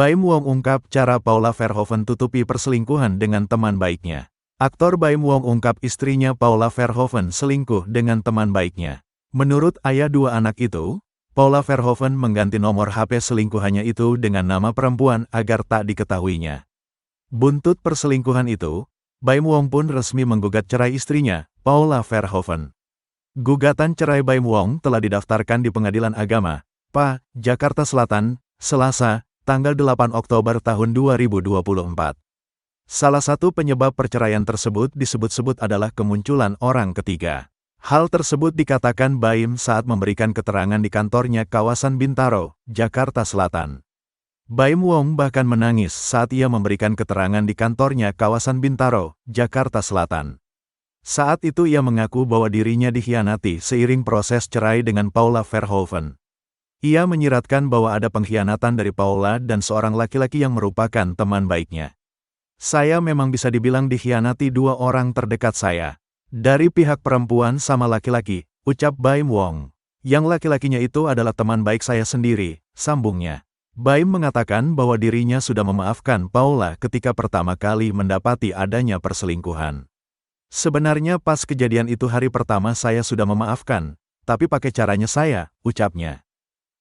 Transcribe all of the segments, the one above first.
Baim Wong ungkap cara Paula Verhoeven tutupi perselingkuhan dengan teman baiknya. Aktor Baim Wong ungkap istrinya Paula Verhoeven selingkuh dengan teman baiknya. Menurut ayah dua anak itu, Paula Verhoeven mengganti nomor HP selingkuhannya itu dengan nama perempuan agar tak diketahuinya. Buntut perselingkuhan itu, Baim Wong pun resmi menggugat cerai istrinya, Paula Verhoeven. Gugatan cerai Baim Wong telah didaftarkan di Pengadilan Agama, PA, Jakarta Selatan, Selasa, tanggal 8 Oktober tahun 2024. Salah satu penyebab perceraian tersebut disebut-sebut adalah kemunculan orang ketiga. Hal tersebut dikatakan Baim saat memberikan keterangan di kantornya kawasan Bintaro, Jakarta Selatan. Baim Wong bahkan menangis saat ia memberikan keterangan di kantornya kawasan Bintaro, Jakarta Selatan. Saat itu ia mengaku bahwa dirinya dikhianati seiring proses cerai dengan Paula Verhoeven. Ia menyiratkan bahwa ada pengkhianatan dari Paula dan seorang laki-laki yang merupakan teman baiknya. Saya memang bisa dibilang dikhianati dua orang terdekat saya. Dari pihak perempuan sama laki-laki, ucap Baim Wong. Yang laki-lakinya itu adalah teman baik saya sendiri, sambungnya. Baim mengatakan bahwa dirinya sudah memaafkan Paula ketika pertama kali mendapati adanya perselingkuhan. Sebenarnya pas kejadian itu hari pertama saya sudah memaafkan, tapi pakai caranya saya, ucapnya.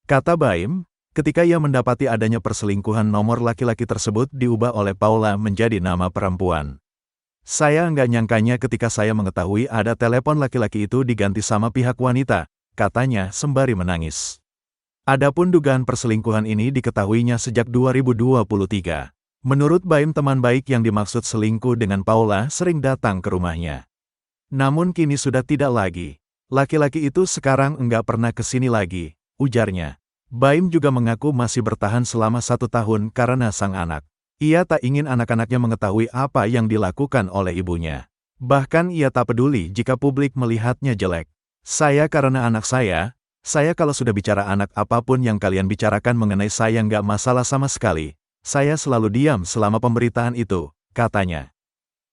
Kata Baim, ketika ia mendapati adanya perselingkuhan nomor laki-laki tersebut diubah oleh Paula menjadi nama perempuan. Saya nggak nyangkanya ketika saya mengetahui ada telepon laki-laki itu diganti sama pihak wanita, katanya sembari menangis. Adapun dugaan perselingkuhan ini diketahuinya sejak 2023. Menurut Baim teman baik yang dimaksud selingkuh dengan Paula sering datang ke rumahnya. Namun kini sudah tidak lagi. Laki-laki itu sekarang enggak pernah kesini lagi, ujarnya. Baim juga mengaku masih bertahan selama 1 tahun karena sang anak. Ia tak ingin anak-anaknya mengetahui apa yang dilakukan oleh ibunya. Bahkan ia tak peduli jika publik melihatnya jelek. Saya karena anak saya kalau sudah bicara anak apapun yang kalian bicarakan mengenai saya nggak masalah sama sekali. Saya selalu diam selama pemberitaan itu, katanya.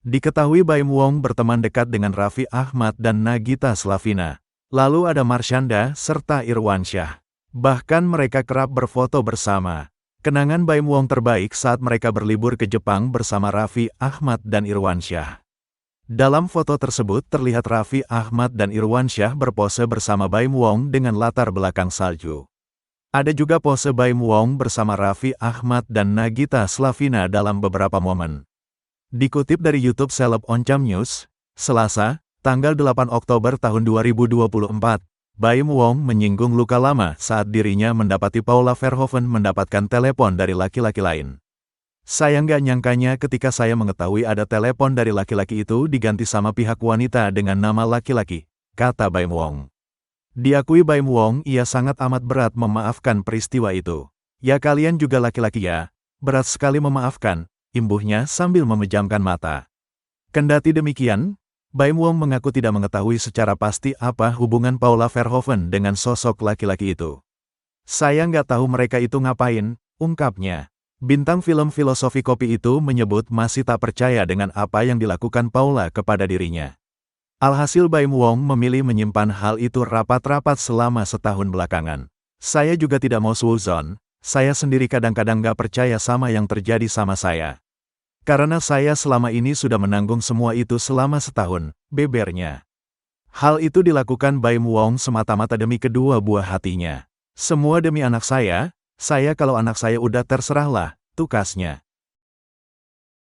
Diketahui Baim Wong berteman dekat dengan Raffi Ahmad dan Nagita Slavina. Lalu ada Marshanda serta Irwansyah. Bahkan mereka kerap berfoto bersama. Kenangan Baim Wong terbaik saat mereka berlibur ke Jepang bersama Raffi Ahmad dan Irwansyah. Dalam foto tersebut terlihat Raffi Ahmad dan Irwansyah berpose bersama Baim Wong dengan latar belakang salju. Ada juga pose Baim Wong bersama Raffi Ahmad dan Nagita Slavina dalam beberapa momen. Dikutip dari YouTube Seleb Oncom News, Selasa, tanggal 8 Oktober tahun 2024, Baim Wong menyinggung luka lama saat dirinya mendapati Paula Verhoeven mendapatkan telepon dari laki-laki lain. Saya nggak nyangkanya ketika saya mengetahui ada telepon dari laki-laki itu diganti sama pihak wanita dengan nama laki-laki, kata Baim Wong. Diakui Baim Wong ia sangat amat berat memaafkan peristiwa itu. Ya kalian juga laki-laki ya, berat sekali memaafkan, imbuhnya sambil memejamkan mata. Kendati demikian, Baim Wong mengaku tidak mengetahui secara pasti apa hubungan Paula Verhoeven dengan sosok laki-laki itu. Saya nggak tahu mereka itu ngapain, ungkapnya. Bintang film filosofi kopi itu menyebut masih tak percaya dengan apa yang dilakukan Paula kepada dirinya. Alhasil Baim Wong memilih menyimpan hal itu rapat-rapat selama setahun belakangan. Saya juga tidak mau suzon, saya sendiri kadang-kadang nggak percaya sama yang terjadi sama saya. Karena saya selama ini sudah menanggung semua itu selama setahun, bebernya. Hal itu dilakukan Baim Wong semata-mata demi kedua buah hatinya. Semua demi anak saya kalau anak saya udah terserahlah, tukasnya.